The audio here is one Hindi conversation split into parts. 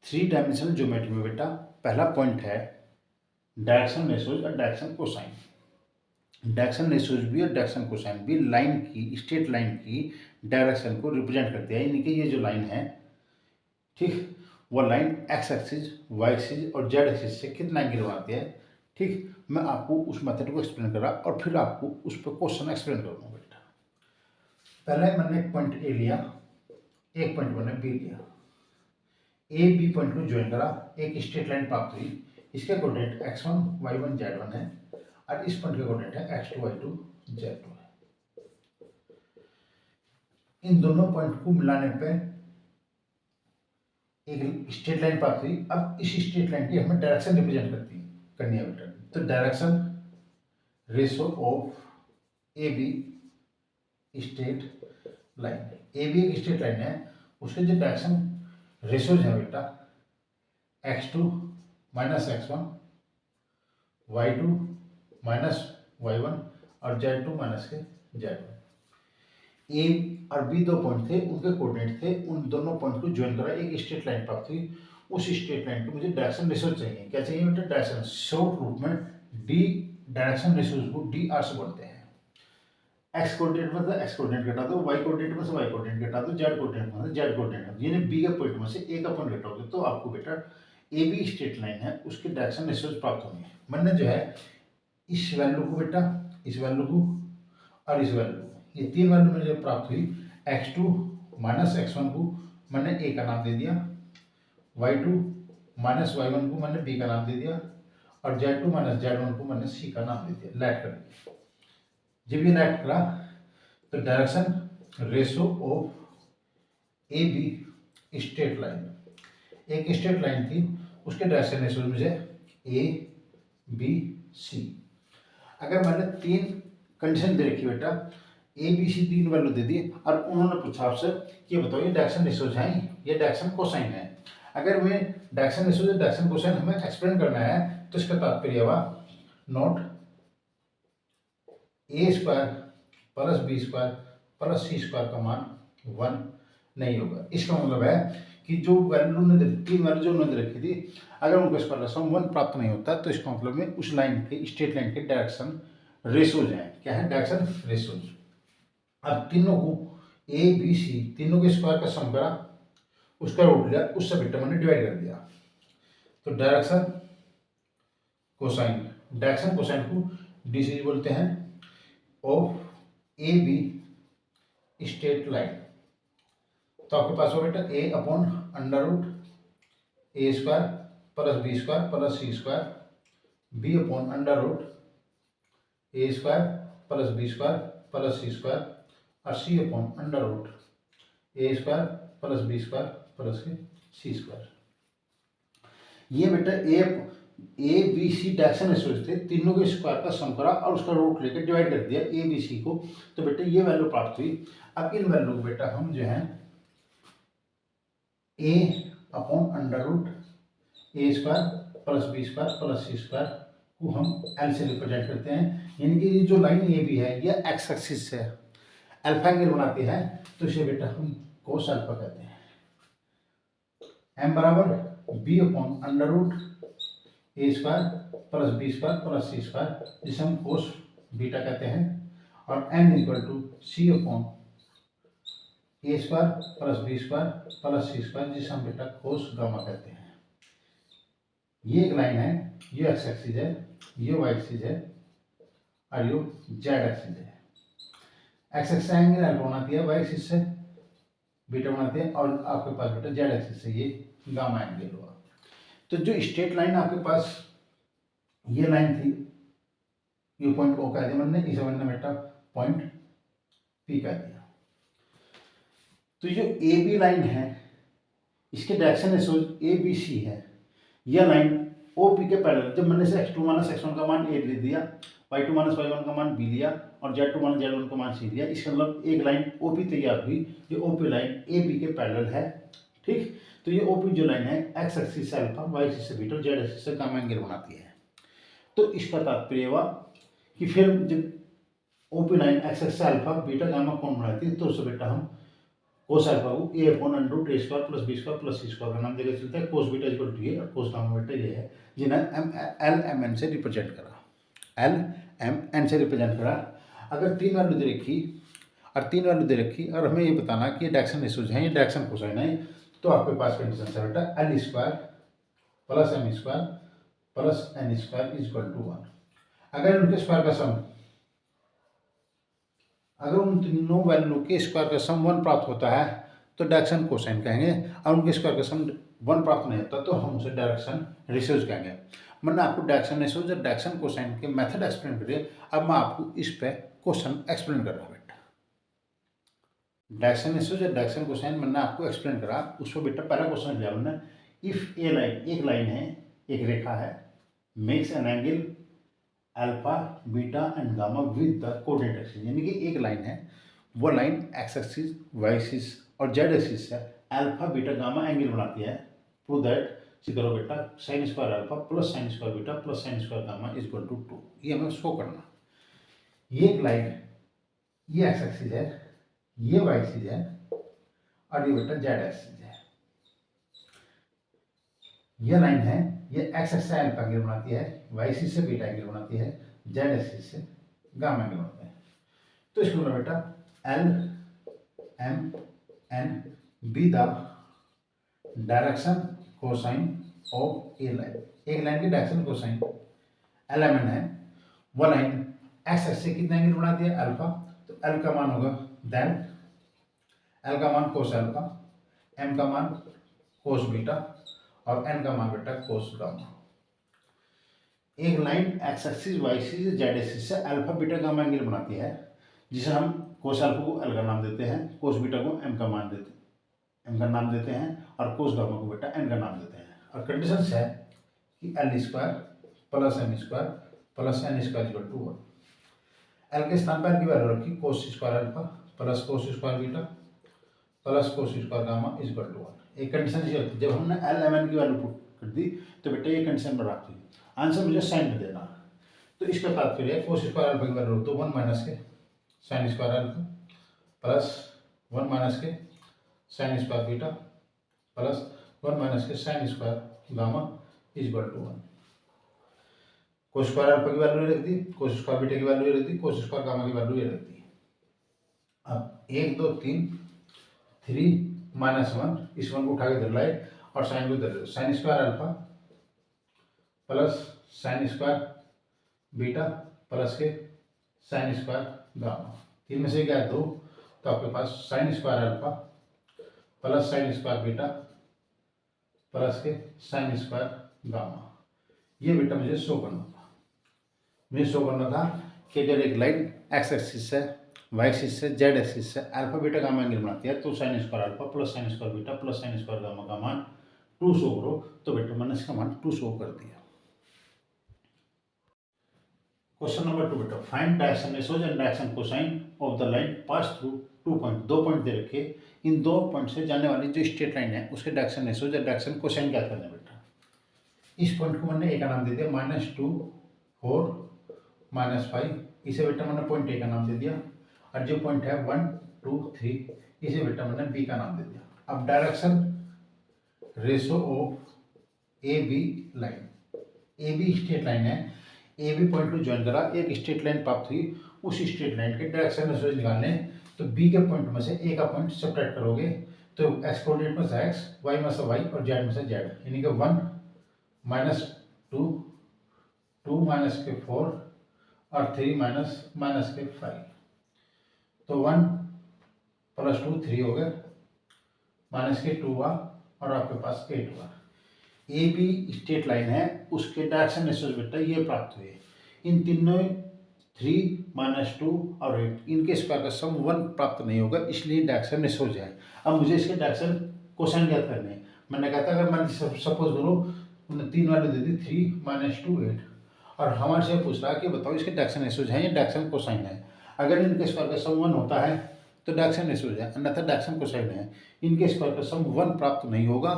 थ्री डायमेंशनल ज्योमेट्री में बेटा पहला पॉइंट है डायरेक्शन रेशोज और डायरेक्शन कोसाइन। डायरेक्शन रेशोज भी और डायरेक्शन कोसाइन भी लाइन की, स्ट्रेट लाइन की डायरेक्शन को रिप्रेजेंट करते हैं। यानी कि ये जो लाइन है, ठीक, वो line X axis, Y axis और जेड एक्सिस से कितना एंगल बनाती है। ठीक, मैं आपको उस मेथड को एक्सप्लेन कर रहा और फिर आपको उस पर क्वेश्चन एक्सप्लेन करूँगा बेटा। पहले मैंने एक पॉइंट ए लिया, एक पॉइंट मैंने बी लिया, ए बी पॉइंट को ज्वाइन करा, एक स्ट्रेट लाइन प्राप्त हुई। इसके कोऑर्डिनेट x1 y1 z1 है और इस पॉइंट के कोऑर्डिनेट है x2 y2 z2 है। इन दोनों पॉइंट को मिलाने पे एक स्ट्रेट लाइन प्राप्त हुई। अब इस स्ट्रेट लाइन की हमें डायरेक्शन रिप्रेजेंट करनी है बेटा। तो direction ratio of A B straight line, A B एक स्ट्रेट लाइन है, उसके जो डायरेक्शन रेशोज है बेटा x2 minus x1, y2 minus y1 और z2 माइनस के z1। ए और बी दो पॉइंट थे, उनके कोऑर्डिनेट थे, उन दोनों पॉइंट को ज्वाइन करा, एक स्ट्रेट लाइन प्राप्त हुई। उस स्ट्रेट लाइन को मुझे डायरेक्शन रेशो चाहिए। क्या चाहिए बेटा? डायरेक्शन। शॉर्ट रूप में डी डायरेक्शन रेशोज को डी आर से बोलते हैं। एक्स कोऑर्डिनेट में से एक्स कोऑर्डिनेट घटा दो, वाई कोऑर्डिनेट में से वाई कोऑर्डिनेट घटा दो, जेड कोऑर्डिनेट में से जेड कोऑर्डिनेट, यानी बी के पॉइंट में से ए का पॉइंट घटाओगे तो आपको बेटा ए बी स्ट्रेट लाइन है उसके डायरेक्शन रेशोज प्राप्त होंगे। मैंने जो है इस वैल्यू को बेटा, इस वैल्यू को और इस वैल्यू को, ये तीन वैल्यू मुझे प्राप्त हुई। x2 माइनस x1 को मैंने a का नाम दे दिया, y2 माइनस y1 को मैंने b का नाम दे दिया और z2 माइनस z1 को मैंने c का नाम दे दिया। लैट कर दिया। जब ये लैट करा तो direction ratio of A B straight line, एक स्ट्रेट लाइन थी, उसके डायरेक्शन रेशो मुझे ए बी सी। अगर मैंने तीन कंडीशन दे रखी बेटा, ए बी सी तीन वैल्यू दे दी और उन्होंने पूछा आपसे कि बताओ ये डायरेक्शन रेशोज हैं ये डायरेक्शन कोसाइन है। अगर मैं डायरेक्शन रेशोज और डायरेक्शन कोसाइन हमें एक्सप्लेन करना है तो इसका तात्पर्य हुआ not A square plus B square plus C square का मान 1 नहीं होगा। इसका मतलब है कि जो वैल्यू ने तीन वैल्यू जो उन्होंने रखी थी, अगर उनका स्क्वायर सम 1 प्राप्त नहीं होता तो इसका मतलब में उस लाइन के स्ट्रेट लाइन के डायरेक्शन रेशोज हैं। क्या है? Direction ratios. अब तीनों को ए बी सी तीनों के स्क्वायर का सम करा, उसका रूट लिया, उससे बेटा मैंने डिवाइड कर दिया। तो डायरेक्शन कोसाइन, डायरेक्शन कोसाइन को डी सी बोलते हैं of A B straight line. तो आपके पास हो बेटा A upon under root A square plus B square plus C square, B upon under root A square plus B square plus C square और C upon under root A square plus B square plus C square. ये बेटा A B C direction ratios थे, तीनों के स्क्वायर का सम करा और उसका रूट लेकर डिवाइड कर दिया ए बी सी को, तो बेटा ये वैल्यू प्राप्त हुई। अब इन वैल्यू को बेटा हम जो है A upon under root A square plus B square plus C square को हम एल से रिप्रेजेंट करते हैं। यानी कि जो लाइन ए बी है यह एक्स एक्सिस से अल्फा एंगल बनाती है, तो इसे बेटा हम कोस अल्फा कहते हैं। एम बराबर B upon under root A square plus B square plus C square, जिसे हम कोस बीटा कहते हैं, और N equal to C upon A square plus B square plus C square, जिसे हम बेटा कोस गामा कहते हैं। ये एक लाइन है, ये एक्स एक्सिस है, ये वाई एक्सिस है और ये जेड एक्सिस है। एक्स एक्सिस एंगल अल्फा बनाती है, वाई एक्सिस से बीटा बनाते हैं और आपके पास बेटा जेड एक्सिस से ये गामा एंगल हुआ। तो जो स्ट्रेट लाइन आपके पास ये लाइन थी, ये पॉइंट ओ कह दिया मैंने, इसे मैंने बेटा पॉइंट पी कह दिया। तो जो ए बी लाइन है इसके direction ratios A B C है। यह लाइन ओ पी के पैरेलल, जब मैंने से x2 माइनस x1 का मान ए ले दिया, y2 माइनस y1 का मान बी लिया और z2 माइनस z1 का मान सी लिया, इसका मतलब एक लाइन ओ पी तैयार हुई। ये O P line A B के पैरेलल है। ठीक, तो ये ओ पी जो लाइन है एक्स एक्सिस से अल्फा, वाई एक्सिस से बीटा और जेड एक्सिस से गामा एंगल बनाती है। तो इसका तात्पर्य हुआ कि फिर जब O P line X axis से अल्फा बीटा गामा कौन बनाती है, तो उसे बेटा हम कोस अल्फा को A upon under root A square plus B square plus C square का नाम देकर चलता है। कोस बीटा इक्वल टू ये और कोस गामा बीटा ये है जिन्हें एल एम एन से रिप्रेजेंट करा, एल एम एन से रिप्रेजेंट करा। अगर तीन वैल्यू दे रखी और तीन वैल्यू दे रखी और हमें ये बताना कि ये डायरेक्शन रेशोज हैं, ये डायरेक्शन कोसाइन है, तो आपके पास कंडीशन है बेटा L square plus M square plus N square is equal to 1। अगर उनके स्क्वायर का सम, अगर उन तीनों वैल्यू के स्क्वायर का सम 1 प्राप्त होता है तो डायरेक्शन कोसाइन कहेंगे, और उनके स्क्वायर का सम 1 प्राप्त नहीं होता तो हम उसे डायरेक्शन रेशियोज कहेंगे। मैंने आपको डायरेक्शन रेशियोज और डायरेक्शन कोसाइन के मेथड एक्सप्लेन करिए। अब मैं आपको इस पे क्वेश्चन एक्सप्लेन कर रहा हूँ बेटा। डायरेक्शन रेशियोज और डायरेक्शन कोसाइन मैंने आपको एक्सप्लेन करा, उस पर बेटा पहला क्वेश्चन लिया हमने, इफ ए लाइन, एक लाइन है, एक रेखा है, makes an angle alpha beta and gamma with the coordinate axis, यानी कि एक लाइन है, वो line X axis Y axis और जेड एक्सिस से अल्फा बीटा गामा एंगल बनाती है। प्रूव दैट, करो बेटा, sine square alpha plus sine square beta plus sine square gamma is equal to 2। ये हमें शो करना। ये एक लाइन, ये एक्स एक्सिस है, ये वाई एक्सिस है और ये बेटा जेड एक्सिस है। ये लाइन है, ये एक्स एक्सिस से अल्फा एंगल बनाती है, वाई एक्सिस से बीटा एंगल बनाती है, जेड एक्सिस से गामा एंगल बनाते हैं। तो इसको बोला बेटा L M N be the direction cosine of a line. एक लाइन की direction cosine L M N है, वो लाइन एक्स एक्सिस से कितना एंगल बनाती है अल्फा, तो एल का मान होगा देन एल का मान कोस अल्फा, एम का मान कोस बीटा और एन का मान बेटा कोस गामा। एक line X axis Y axis Z axis से अल्फा बीटा गामा एंगल बनाती है, जिसे हम कोस अल्फा को एल का नाम देते हैं, कोस बीटा को एम का नाम देते हैं और कोस गामा को बेटा एन का नाम देते हैं। और कंडीशन है कि L square plus M square plus N square equal to 1। L के स्थान पर एल की वैल्यू रखी cos square alpha plus cos square beta plus cos square gamma is equal to 1। एक कंडीशन ये होती है, जब हमने एल एम एन की वैल्यू पुट कर दी तो बेटा ये कंडीशन में रखती है। आंसर मुझे साइन में देना, तो इसका तात्पर्य कोस स्क्वायर अल्फा की वैल्यू तो 1 माइनस के sine square alpha plus 1 minus के sine square beta plus 1 minus के sine square gamma is equal to 1। Cos square alpha की वैल्यू रख दी, कोस स्क्वायर बीटा की वैल्यू रख दी, कोस स्क्वायर गामा की वैल्यू ये रख दी। अब 1 2 3 3 माइनस 1, इस 1 को उठा के इधर लाए और साइन को इधर, sine square alpha plus sine square beta plus के साइन स्क्वायर गामा, 3 में से क्या है 2, तो आपके पास sine square alpha plus sine square beta plus के साइन स्क्वायर गामा। ये बेटा मुझे शो करना था, कि अगर एक लाइन एक्स एक्सिस से वाई एक्सिस से जेड एक्सिस से अल्फा बीटा गामा एंगल बनाती है तो sine square alpha plus sine square beta plus sine square gamma का मान 2 शो करो, तो बेटा मैंने इसका मान 2 शो कर दिया। क्वेश्चन नंबर 2 बेटा, find direction ratios and direction cosine of the line pass through 2 point, 2 point दे रखे, इन 2 पॉइंट से जाने वाली जो स्ट्रेट लाइन है उसके डायरेक्शन रेशियोज और डायरेक्शन कोसाइन क्या करना है बेटा। इस पॉइंट को मैंने ए का नाम दे दिया -2 4 -5, इसे बेटा मैंने पॉइंट ए का नाम दे दिया, और जो पॉइंट है 1 2 3 इसे बेटा मैंने बी का नाम दे दिया। अब direction ratio of A B line, A B straight line है, ए बी पॉइंट को ज्वाइन करा, एक स्ट्रेट लाइन प्राप्त हुई, उस स्ट्रेट लाइन के डायरेक्शन रेशो निकालने, तो बी के पॉइंट में से ए का पॉइंट सब्ट्रैक्ट करोगे तो एक्स कोऑर्डिनेट में से एक्स, वाई में से वाई और जेड में से जेड, यानी कि 1 -2 2 माइनस के 4 और 3 माइनस के 5, तो 1 + 2 3 हो गए, माइनस के 2 हुआ और आपके पास 8 हुआ। ए बी स्ट्रेट लाइन है, उसके डायरेक्शन रेशियोज बेटा ये प्राप्त हुए, इन तीनों 3 -2 और 8, इनके स्क्वायर का सम 1 प्राप्त नहीं होगा, इसलिए डायरेक्शन रेशियोज है। अब मुझे इसके डायरेक्शन कोसाइन ज्ञात करने हैं। मैंने कहा था अगर मैं सपोज करो मैंने 3 वैल्यू दे दी 3 - 2 8, और हमारे से पूछ रहा कि बताओ इसके डायरेक्शन रेशियोज हैं या डायरेक्शन कोसाइन है। अगर इनके स्क्वायर का सम 1 होता है तो डायरेक्शन रेशियोज है, अन्यथा डायरेक्शन कोसाइन है। इनके स्क्वायर का सम 1 प्राप्त नहीं होगा,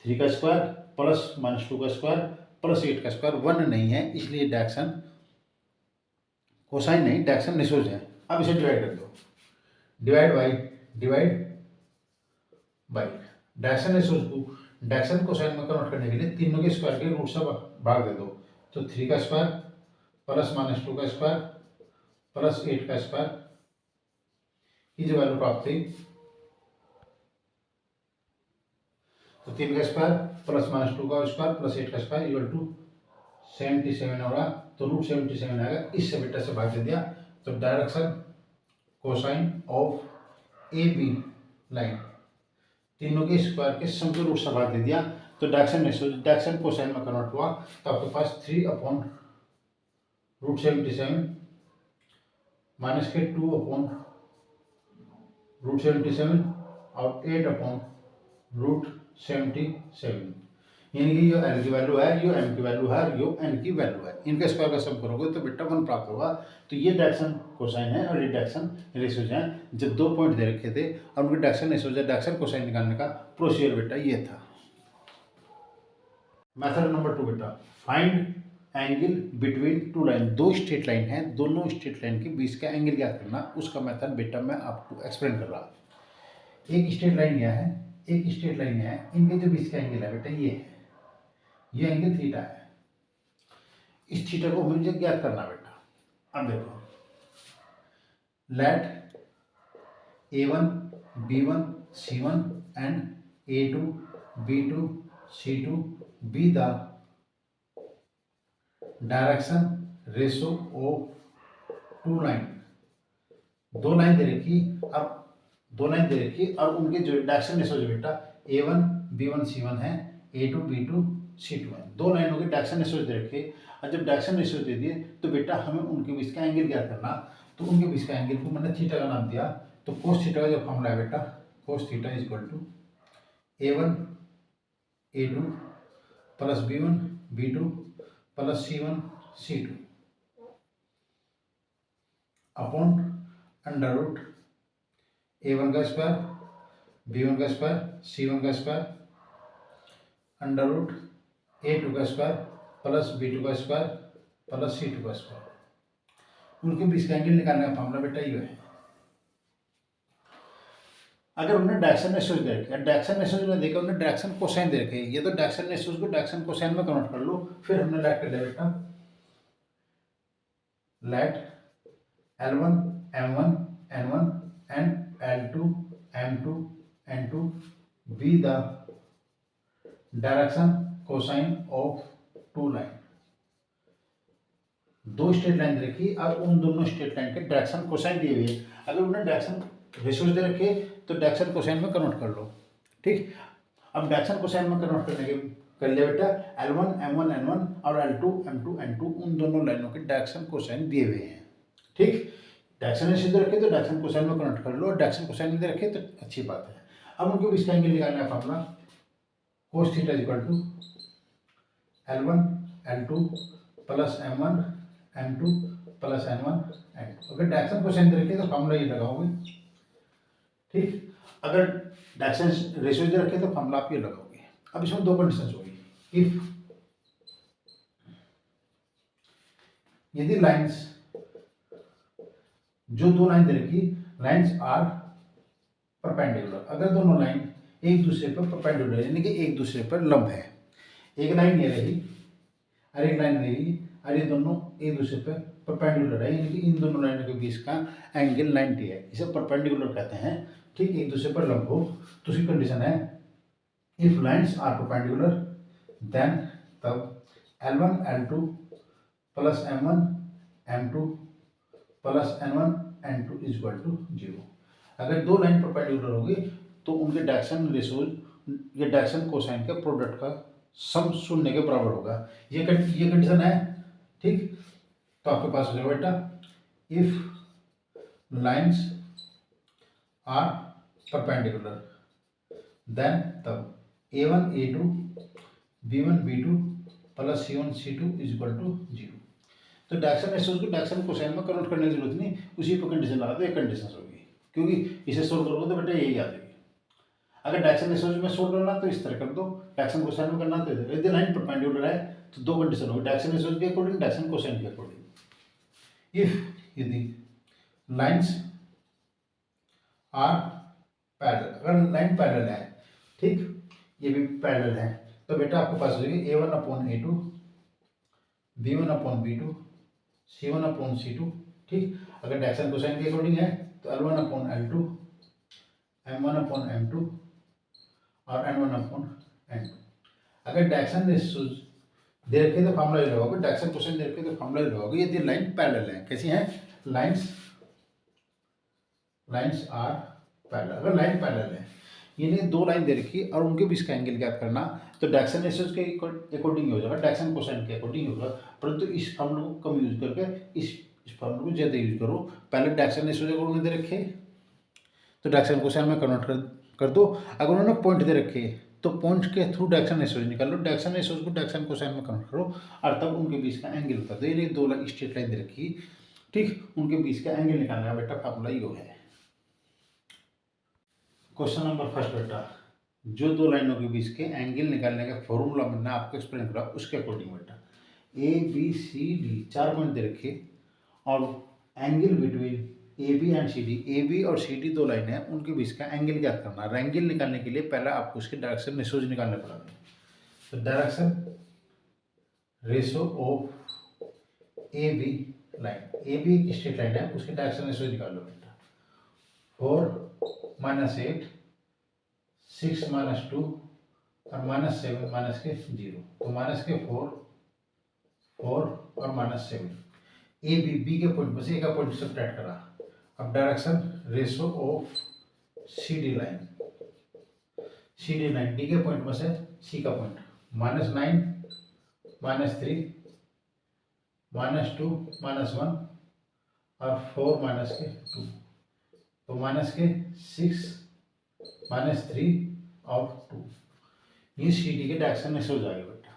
3 का स्क्वायर प्लस -2 का स्क्वायर प्लस 8 का स्क्वायर 1 नहीं है, इसलिए डायरेक्शन कोसाइन नहीं, डायरेक्शन रेशियोज है। अब इसे डिवाइड कर दो, divide by divide by direction ratios को डायरेक्शन कोसाइन में कन्वर्ट करने के लिए तीनों के स्क्वायर के रूट से भाग दे दो। तो 3 का स्क्वायर प्लस -2 का स्क्वायर प्लस 8 का स्क्वायर की जो वैल्यू प्राप्त हुई, तो 3 का स्क्वायर प्लस -2 का स्क्वायर प्लस 8 का स्क्वायर इक्वल टू 77 होगा। तो रूट 77 आएगा, इससे बेटा से भाग दे दिया। तो direction cosine of A B line तीनों के स्क्वायर के सम के रूट से भाग दे दिया। तो डायरेक्शन कोसाइन में कन्वर्ट हुआ। तो आपके पास 3/√77 माइनस के 2/√77 और 8/√77, यानी कि जो एल की वैल्यू है, यो एम की वैल्यू है, यो एन की वैल्यू है। इनका स्क्वायर का सम करोगे तो बेटा 1 प्राप्त होगा। तो ये डायरेक्शन कोसाइन है और ये डायरेक्शन रेशोज हैं। जब 2 पॉइंट दे रखे थे और उनके डायरेक्शन रेशोज डायरेक्शन कोसाइन निकालने का प्रोसीजर बेटा ये था। मेथड नंबर 2 बेटा, find angle between two line. दो स्ट्रेट लाइन है, दोनों स्ट्रेट लाइन के बीच का एंगल ज्ञात करना, उसका मेथड बेटा मैं आपको एक्सप्लेन कर रहा। एक स्ट्रेट लाइन यह है, एक स्ट्रेट लाइन है, इनके जो बीच का एंगल है बेटा ये है, ये एंगल थीटा है। इस थीटा को मुझे ज्ञात करना बेटा। अब देखो, let A1 B1 C1 and A2 B2 C2 be the direction ratio of two line. दो लाइन दे रखी, अब दो लाइन दे रखी और उनके जो डायरेक्शन रेशो जो बेटा A1 B1 C1 है, A2 B2 C2 है। दो लाइनों के डायरेक्शन रेशो दे रखे और जब डायरेक्शन रेशो दे दिए तो बेटा हमें उनके बीच का एंगल ज्ञात करना। तो उनके बीच का एंगल को मैंने थीटा का नाम दिया। तो कोस थीटा का जो फॉर्मूला है बेटा, cos theta is equal to A1 A2 plus B1 B2 plus C1 C2 upon under root A1 का स्क्वायर B1 का स्क्वायर C1 का स्क्वायर अंडर रूट A2 का स्क्वायर प्लस B2 का स्क्वायर प्लस C2 का स्क्वायर। उनके बीच का एंगल निकालने का फॉर्मूला बेटा ये है। अगर उन्हें डायरेक्शन रेशोज दे रखे, डायरेक्शन रेशोज ने देखा, उन्हें डायरेक्शन कोसाइन दे रखे, ये तो डायरेक्शन रेशोज को डायरेक्शन कोसाइन में कन्वर्ट कर लो। फिर हमने लेट कर दिया बेटा, let L1 M1 N1 and L2 M2 N2 be the direction cosine of two line. दो स्ट्रेट लाइन दे रखी और उन दोनों स्ट्रेट लाइन के डायरेक्शन कोसाइन दिए हुए। अगर उन्हें डायरेक्शन रेशोज दे रखे तो डायरेक्शन कोसाइन में कन्वर्ट कर लो। ठीक, अब डायरेक्शन कोसाइन में कन्वर्ट करने के कर लिया बेटा, L1 M1 N1 और L2 M2 N2 उन दोनों लाइनों के डायरेक्शन कोसाइन दिए हुए हैं। ठीक, डायरेक्शन रेशोज दे रखे तो डायरेक्शन कोसाइन में कन्वर्ट कर लो, और डायरेक्शन कोसाइन दे रखे तो अच्छी बात है। अब उनके बीच का एंगल निकालना है formula, cos theta equal to L1 L2 plus M1 M2 plus N1 N2। अगर डायरेक्शन कोसाइन दे रखे तो फॉर्मूला ये लगाओगे। ठीक, अगर डायरेक्शन रेशोज दे रखे तो फॉर्मूला आप ये लगाओगे। अब इसमें दो कंडीशंस होगी। इफ यदि लाइंस, जो दो लाइन दे रखी, लाइंस आर परपेंडिकुलर, अगर दोनों लाइन एक दूसरे पर परपेंडिकुलर यानी कि एक दूसरे पर लंब है, एक लाइन ये रही और एक लाइन रही और ये दोनों एक दूसरे पर परपेंडिकुलर है, यानी कि इन दोनों लाइनों के बीच का एंगल 90 है, इसे परपेंडिकुलर कहते हैं। ठीक, एक दूसरे पर लंब हो तो उसकी कंडीशन है if lines are perpendicular then तब L1 L2 plus M1 M2 plus N1 N2 is equal to 0। अगर दो लाइन परपेंडिकुलर होगी तो उनके डायरेक्शन रेशोज या डायरेक्शन कोसाइन के प्रोडक्ट का सम शून्य के बराबर होगा। ये कंडीशन है। ठीक, तो आपके पास हो जाएगा बेटा, if lines are perpendicular then तब A1 A2 B1 B2 plus C1 C2 is equal to 0। तो डायरेक्शन रेशोज को डायरेक्शन कोसाइन में कन्वर्ट करने की जरूरत नहीं, उसी पर कंडीशन लगा दो, एक कंडीशन होगी, क्योंकि इसे सोल्व करोगे तो बेटा यही आ जाएगी। अगर डायरेक्शन रेशोज में सोल्व करना तो इस तरह कर दो, डायरेक्शन कोसाइन में करना तो यदि लाइन परपेंडिकुलर है तो दो कंडीशन होगी, डायरेक्शन रेशोज के अकॉर्डिंग, डायरेक्शन कोसाइन के अकॉर्डिंग। इफ यदि लाइंस आर पैरेलल, अगर लाइन पैरेलल है ठीक, ये भी पैरेलल है। तो बेटा आपके पास हो जाएगी A1/A2, B1/B2, C1/C2। ठीक, अगर डायरेक्शन कोसाइन के अकॉर्डिंग है तो L1/L2, M1/M2 और N1/N2। अगर डायरेक्शन रेशियोज दे रखे तो फॉर्मूला ये लगाओगे, डायरेक्शन कोसाइन दे रखे तो फॉर्मूला ये लगाओगे। यदि लाइन पैरेलल है, कैसी है लाइंस, लाइंस आर पैरेलल। अगर लाइन पैरेलल है यानी दो लाइन दे रखी और उनके बीच का एंगल ज्ञात करना, तो डायरेक्शन रेशियोज के अकॉर्डिंग हो जाएगा, डायरेक्शन कोसाइन के अकॉर्डिंग होगा। परंतु इस फॉर्मूला को कम यूज करके इस फॉर्मूला को ज़्यादा यूज करो। पहले डायरेक्शन रेशियोज अगर उन्होंने दे रखे तो डायरेक्शन कोसाइन में कन्वर्ट कर दो। अगर उन्होंने पॉइंट दे रखे तो पॉइंट के थ्रू डायरेक्शन रेशियोज निकाल लो, डायरेक्शन रेशियोज को डायरेक्शन कोसाइन में कन्वर्ट करो और तब उनके बीच का एंगल बता दो। ये दो स्ट्रेट लाइन दे रखी, ठीक, उनके बीच का एंगल निकालने का बेटा फॉर्मूला ये है। क्वेश्चन नंबर फर्स्ट बेटा, जो दो लाइनों के बीच के एंगल निकालने का फॉर्मूला मैंने आपको एक्सप्लेन करा उसके अकॉर्डिंग बेटा ABCD 4 पॉइंट दे रखे और angle between AB and CD, AB और CD दो लाइन है, उनके बीच का एंगल ज्ञात करना है। एंगल निकालने के लिए पहले आपको उसके डायरेक्शन रेशियोज निकालने पड़ेंगे। तो direction ratio of AB line, AB एक स्ट्रेट लाइन है, उसके डायरेक्शन रेशियोज निकाल लो बेटा। 4 - 8, 6 - 2 और -7 माइनस के 0, तो माइनस के 4 और -7। ए बी के पॉइंट में से एक का पॉइंट सब्ट्रैक्ट करा। अब direction ratio of CD line, CD line D के पॉइंट में से सी का पॉइंट -9, -3, -2, -1 और 4 माइनस के 2, तो माइनस के 6, -3 और 2। ये CD के डायरेक्शन में हो जाएगा बेटा।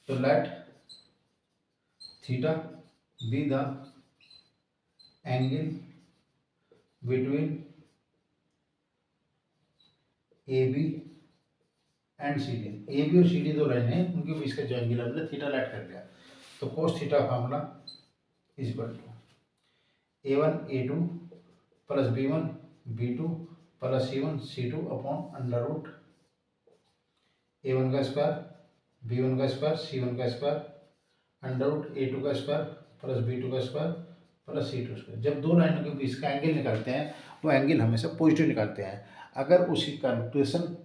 तो let theta be the angle between AB and CD। AB और CD दो लाइन है, उनके बीच का जो एंगल हमने थीटा लेट कर लिया। तो cos theta formula is equal to A1 A2 plus B1 B2 plus C1 C2 upon under root A1 का स्क्वायर B1 का स्क्वायर C1 का स्क्वायर अंडर रूट A2 का स्क्वायर प्लस B2 का स्क्वायर प्लस C2 स्क्वायर। जब दो लाइनों के बीच का एंगल निकालते हैं वो एंगल हमेशा पॉजिटिव निकालते हैं। अगर उसी कैलकुलेशन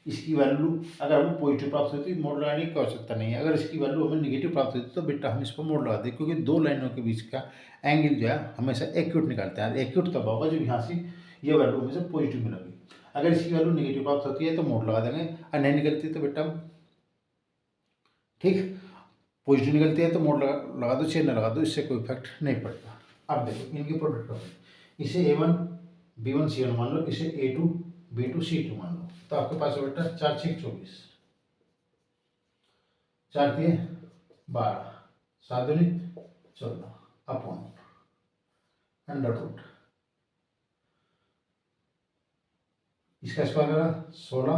इसकी वैल्यू अगर हमें पॉजिटिव प्राप्त होती है मोड लगाने की आवश्यकता नहीं है। अगर इसकी वैल्यू हमें निगेटिव प्राप्त होती है तो बेटा हम इस पर मोड लगा दें, क्योंकि दो लाइनों के बीच का एंगल जो है हमेशा एक्यूट निकालते हैं। एक्यूट तब होगा जब यहाँ से ये वैल्यू हमेशा पॉजिटिव मिलेगी। अगर इसकी वैल्यू निगेटिव प्राप्त होती है तो मोड लगा देंगे, और नहीं निकलती तो बेटा ठीक पॉजिटिव निकलती है तो मोड लगा दो, चेन लगा दो, इससे कोई इफेक्ट नहीं पड़ेगा। अब देखो इनकी प्रोडक्ट करो, इसे A1 B1 C1 मान लो, इसे A2 B2 C2 मान लो। तो आपके पास बेटा 4 6 24, 4 3 12, 7 दूनी 14 अपॉन अंडर रूट इसका स्क्वायर करा 16,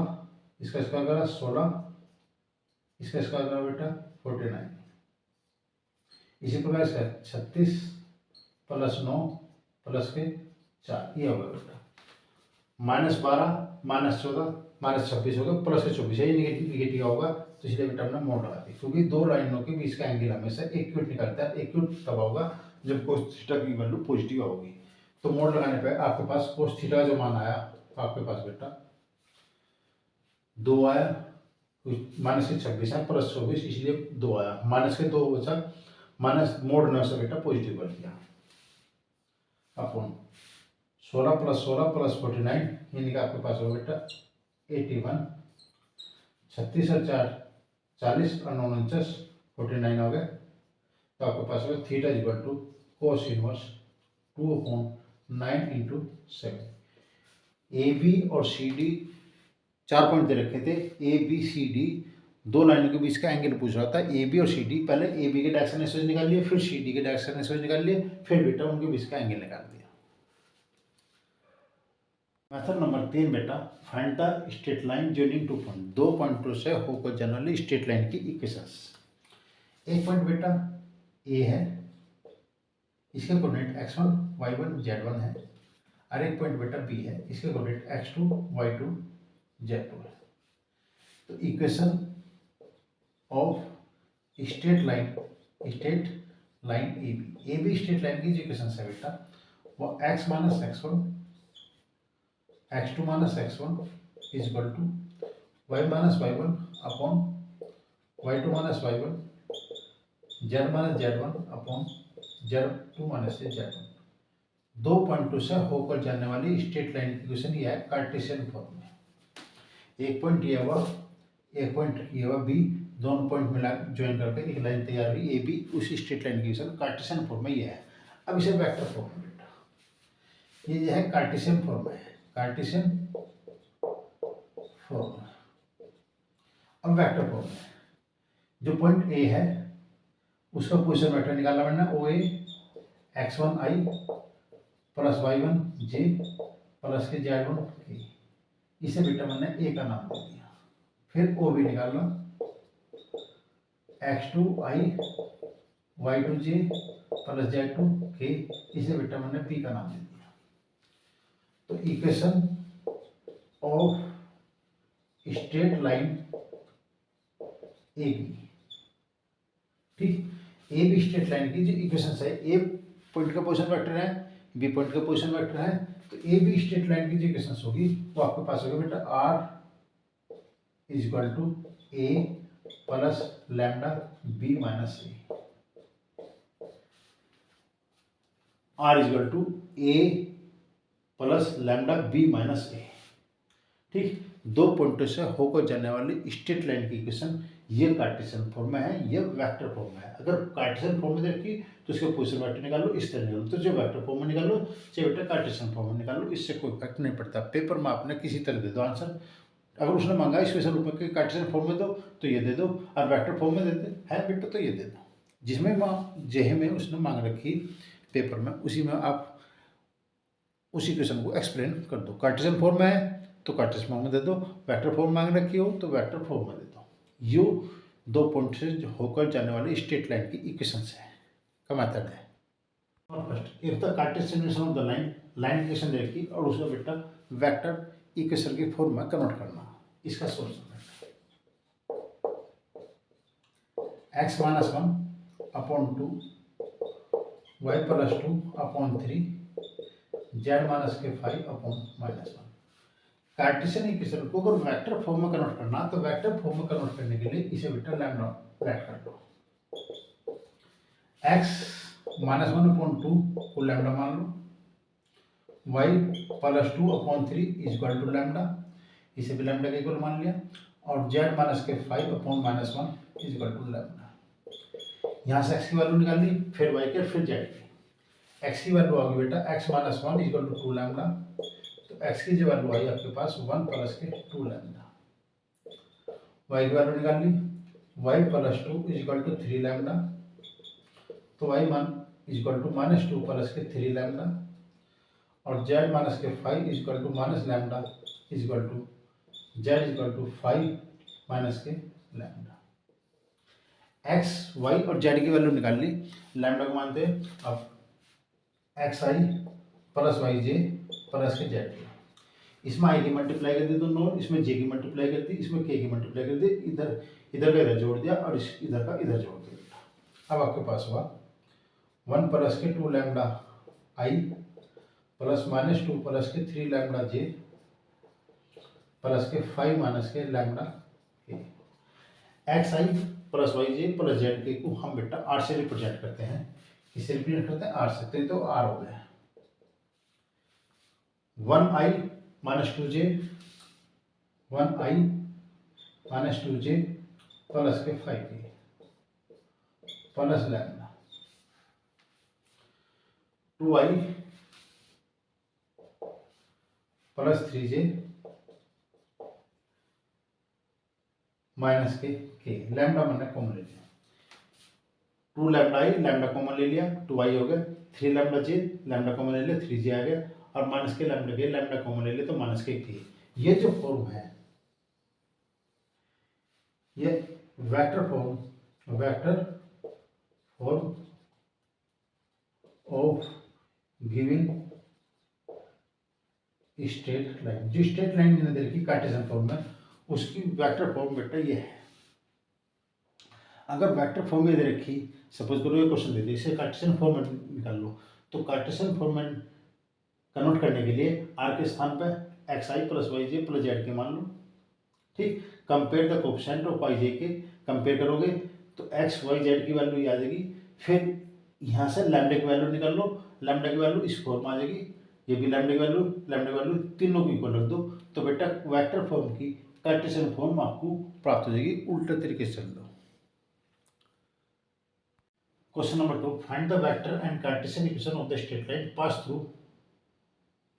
इसका स्क्वायर करा 16, इसका स्क्वायर करा बेटा 49। इसी प्रकार इसका 36 प्लस 9 प्लस के 4, ये होगा बेटा -12 -14 -26 होगा, प्लस के 24 है, ये निगेटिव होगा, तो इसलिए बेटा हमने मोड लगा दी। क्योंकि दो लाइनों के बीच का एंगल हमेशा एक्यूट निकलता है। एक्यूट तब होगा जब कोस थीटा की वैल्यू पॉजिटिव होगी। तो मोड लगाने पे आपके पास कोस थीटा जो मान आया आपके पास बेटा 2 आया, माइनस के 26 है प्लस 24, इसलिए 2 आया, माइनस के 2 बचा, माइनस मोड ने से बेटा पॉजिटिव कर दिया अपॉन 16 प्लस 16 प्लस 49, यानी कि आपके पास हो बेटा 81, 36 और 4 40 और 9 49 49 हो गए। तो आपके पास होगा theta is equal to cos inverse 2/9 into 7। AB और CD 4 पॉइंट दे रखे थे, ABCD दो लाइनों के बीच का एंगल पूछ रहा था। AB और CD, पहले AB के डायरेक्शन रेशियोज निकाल लिए, फिर CD के डायरेक्शन रेशियोज निकाल लिए, फिर बेटा उनके बीच का एंगल निकाल दिया। मेथड नंबर 3 बेटा, find the straight line joining two point. दो पॉइंटों से होकर जनरली स्ट्रेट लाइन की इक्वेशंस। एक पॉइंट बेटा A है, इसके कोऑर्डिनेट x1 y1 z1 है, और एक पॉइंट बेटा B है, इसके कोऑर्डिनेट x2 y2 z2 है। तो equation of straight line A B straight line की जो इक्वेशन है बेटा वो x minus x1 x2 minus x1 is equal to y minus y1 upon y2 minus y1 z minus z1 upon z2 minus z1। दो पॉइंटों से होकर जाने वाली स्ट्रेट लाइन की इक्वेशन ये है कार्टेशियन फॉर्म में। एक पॉइंट ये हुआ, एक पॉइंट ये हुआ बी, दोनों पॉइंट मिला ज्वाइन करके एक लाइन तैयार हुई ए बी, उसी स्ट्रेट लाइन की इक्वेशन कार्टेशियन फॉर्म में ये है। अब इसे वेक्टर फॉर्म में बेटा, ये जो है कार्टेशियन फॉर्म है, कार्टेशियन फॉर्म। अब वेक्टर फॉर्म में जो पॉइंट ए है उसका पोजीशन वेक्टर निकालना पड़ना, ओ ए x1i प्लस y1j प्लस के z1 k, इसे बेटा मैंने ए का नाम दे दिया। फिर ओ भी निकालना, x2i y2j plus z2 k, इसे बेटा मैंने पी का नाम दे दिया। तो equation of straight line A B, ठीक, ए बी स्ट्रेट लाइन की जो इक्वेशन है, ए पॉइंट का पोजीशन वेक्टर है, बी पॉइंट का पोजीशन वेक्टर है, तो ए बी स्ट्रेट लाइन की जो इक्वेशन होगी वो आपके पास होगी बेटा R is equal to A plus lambda B minus A, R is equal to A plus lambda B minus A, ठीक। दो पॉइंटों से होकर जाने वाली स्ट्रेट लाइन की इक्वेशन ये कार्टेशियन फॉर्म में है, ये वेक्टर फॉर्म में है। अगर कार्टेशियन फॉर्म में देखी तो इसका पोजीशन वेक्टर निकाल लो, इस तरह निकालो, तो जो वेक्टर फॉर्म में निकाल लो चाहे बेटा कार्टेशियन फॉर्म में निकाल लो, इससे कोई फर्क नहीं पड़ता। पेपर में आपने किसी तरह दे दो आंसर, अगर उसने मांगा स्पेशल रूप में कार्टेशियन फॉर्म में दो तो ये दे दो, और वेक्टर फॉर्म में देते है बेटा तो ये दे दो। जिसमें जेहे में उसने मांग रखी पेपर में उसी में आप उसी क्वेश्चन को एक्सप्लेन कर दो। कार्टेशियन फॉर्म में है तो कार्टेशियन फॉर्म में दे दो, वेक्टर फॉर्म मांग रखी हो तो वेक्टर फॉर्म में दे दो। यो दो पॉइंट से होकर जाने वाली स्ट्रेट लाइन की इक्वेशंस है का मेथड है। First if the Cartesian of the line equation देखी और उसका बेटा वेक्टर इक्वेशन की फॉर्म में कन्वर्ट करना। इसका solution x minus 1 upon 2 y plus 2 upon 3 z minus के 5 अपॉन माइनस 1। कार्टेशियन इक्वेशन को अगर वेक्टर फॉर्म में कन्वर्ट करना तो वेक्टर फॉर्म में कन्वर्ट करने के लिए इसे बेटा लैम्डा राइट कर लो, x माइनस 1 अपॉन 2 को लैम्डा मान लो, y plus 2 upon 3 is equal to lambda, इसे भी लैम्डा के इक्वल मान लिया, और z माइनस के 5 अपॉन minus 1 is equal to lambda. यहाँ से x की वैल्यू निकाल ली, फिर y के, फिर z की। x की वैल्यू आ गई बेटा x minus 1 is equal to 2 lambda, तो x की जो वैल्यू आई आपके पास 1 प्लस के 2 लैम्डा, y की वैल्यू निकाल ली, y plus 2 is equal to 3 lambda, तो y मान is equal to minus 2 plus के 3 लैम्डा, और z माइनस के 5 is equal to minus lambda is equal to z is equal to 5 minus के लैम्डा। x y और z की वैल्यू निकाल ली, लैम्डा को मानते हैं अब एक्स आई प्लस वाई जे प्लस के जेड, इसमें आई की मल्टीप्लाई कर दी दोनों, इसमें जे की मल्टीप्लाई कर दी, इसमें के की मल्टीप्लाई कर दी, इधर इधर का इधर जोड़ दिया और इधर का इधर जोड़ दिया। अब आपके पास हुआ 1 प्लस के 2 लैम्डा आई प्लस माइनस 2 प्लस के 3 लैम्डा जे प्लस के 5 माइनस के लैम्डा के। एक्स आई प्लस वाई जे प्लस जेड के को हम बेटा आर से रिप्रेजेंट करते हैं, इसे रिप्रेजेंट करते हैं आर से, तो आर हो गया 1i minus 2j 1i minus 2j plus के 5k plus lambda 2i plus 3j minus के लैम्डा मैंने कॉमन ले लिया, 2 लैम्डा आई लैम्डा कॉमन ले लिया, 2i हो गया, 3 लैम्डा जे लैम्डा कॉमन ले लिया, 3j आ गया, और माइनस के लैम्डा कॉमन ले लिया तो माइनस के। ये जो फॉर्म है ये vector form of given straight line, जो स्ट्रेट लाइन मैंने देखी कार्टेशियन फॉर्म में उसकी वेक्टर फॉर्म बेटा ये है। अगर वेक्टर फॉर्म में दे रखी, सपोज करो ये क्वेश्चन दे दिया, इसे कार्टेशियन फॉर्म में निकाल लो, तो कार्टेशियन फॉर्म में कन्वर्ट करने के लिए आर के स्थान पर एक्स आई प्लस वाई जे प्लस जेड के मान लो, ठीक। Compare the coefficient of Y J के, कंपेयर करोगे तो एक्स वाई जेड की वैल्यू ये आ जाएगी, फिर यहाँ से लैम्डा की वैल्यू निकाल लो, लैम्डा की वैल्यू इस फॉर्म आ जाएगी, ये भी लैम्डा की वैल्यू तीनों की इक्वल रख दो, तो बेटा वेक्टर फॉर्म की कार्टेशियन फॉर्म आपको प्राप्त हो जाएगी। उल्टे तरीके से चल दो। Question number 2, find the vector and cartesian equation of the straight line pass through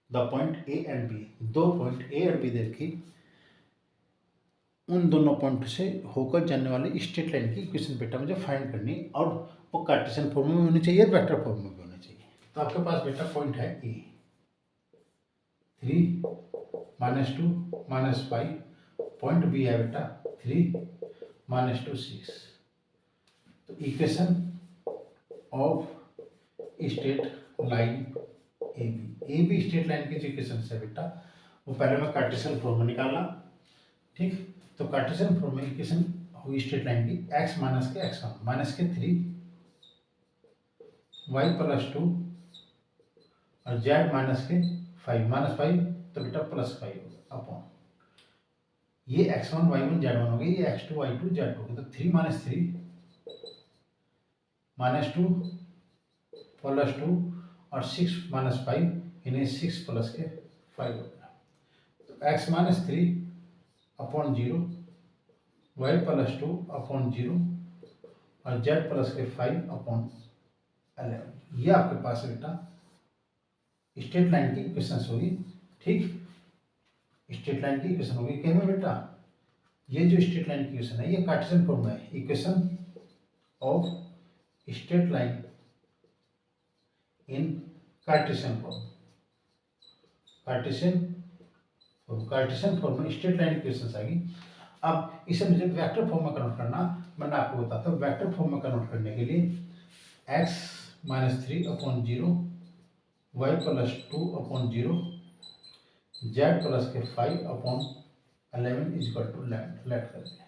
the point A and B. दो पॉइंट ए और बी देखी, उन दोनों पॉइंट से होकर जाने वाले स्ट्रेट लाइन की इक्वेशन बेटा मुझे फाइंड करनी, और वो कार्टेशियन फॉर्म में होनी चाहिए, वेक्टर फॉर्म में भी होनी चाहिए। तो आपके पास बेटा पॉइंट है ए, 3 -2 -5, पॉइंट बी है बेटा 3 -2 6। तो equation of straight line A B straight line की जो इक्वेशन है बेटा, वो पहले मैं कार्टेशियन फॉर्म में निकाला, ठीक। तो कार्टेशियन फॉर्म में इक्वेशन हुई स्ट्रेट लाइन की, x माइनस के x1 माइनस के 3 y प्लस 2 और z माइनस के 5 -5, तो बेटा +5 होगा अपॉन ये x1 y1 z1 हो गई, ये x2 y2 z2 हो गया। तो 3 - 3 -2 +2 और 6 - 5, इन्हें 6 + के 5 हो गया। तो x - 3 अपॉन 0, y + 2 अपॉन 0 और z + के 5 अपॉन 11। ये आपके पास बेटा स्ट्रेट लाइन की इक्वेशन होगी, ठीक। स्ट्रेट लाइन की इक्वेशन होगी क्या में बेटा, ये जो स्ट्रेट लाइन की इक्वेशन है ये कार्टेशियन फॉर्म में है, equation of straight line in Cartesian form. Cartesian form में स्ट्रेट लाइन इक्वेशन आएगी। अब इसे मुझे वेक्टर फॉर्म में कन्वर्ट करना, मैंने आपको बताता हूँ। वेक्टर फॉर्म में कन्वर्ट करने के लिए x - 3 upon 0, y + 2 upon 0, z + के 5 अपॉन 11 इक्वल टू लेट कर दिया।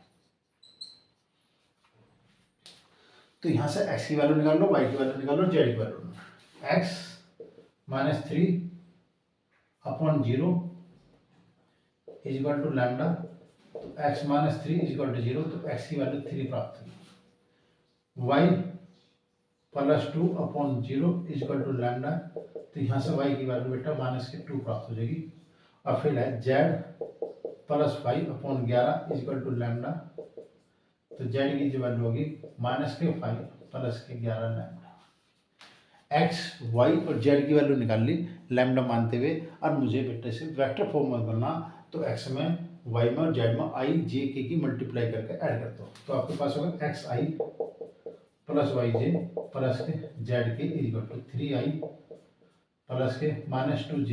तो यहाँ से x की वैल्यू निकाल लो, y की वैल्यू निकाल लो, z की वैल्यू निकालो। x - 3 upon 0 equal to lambda, तो x - 3 इक्वल टू 0, तो x की वैल्यू 3 प्राप्त हुई। y + 2 upon 0 equal to lambda, तो यहाँ से y की वैल्यू बेटा -2 प्राप्त हो जाएगी। और फिर है z + 5 upon 11 equal to lambda, तो z की जो वैल्यू होगी -5 + के 11 लैम्डा। x, y और z की वैल्यू निकाल ली लैम्डा मानते हुए। अब मुझे बेटा से वेक्टर फॉर्म में करना, तो x में, y में और z में i j k की मल्टीप्लाई करके ऐड कर दो, तो आपके पास होगा xi + yj प्लस के z के इक्वल टू 3i प्लस के -2j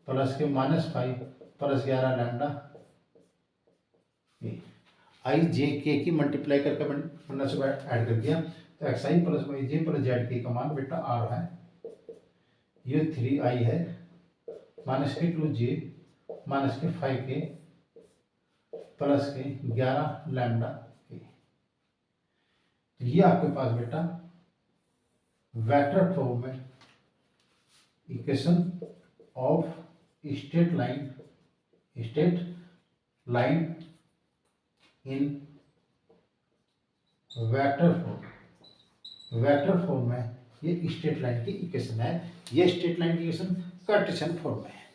प्लस के -5 + 11 लैम्डा, आई जे के की मल्टीप्लाई करके मैंने से ऐड कर दिया। तो xi + yj + zk का मान बेटा r है, ये 3i है, -2j -5k प्लस के 11 लैम्डा के। तो ये आपके पास बेटा वेक्टर फॉर्म में equation of straight line in vector form में ये स्ट्रेट लाइन की इक्वेशन है। ये स्ट्रेट लाइन की इक्वेशन कार्टेशियन फॉर्म में है।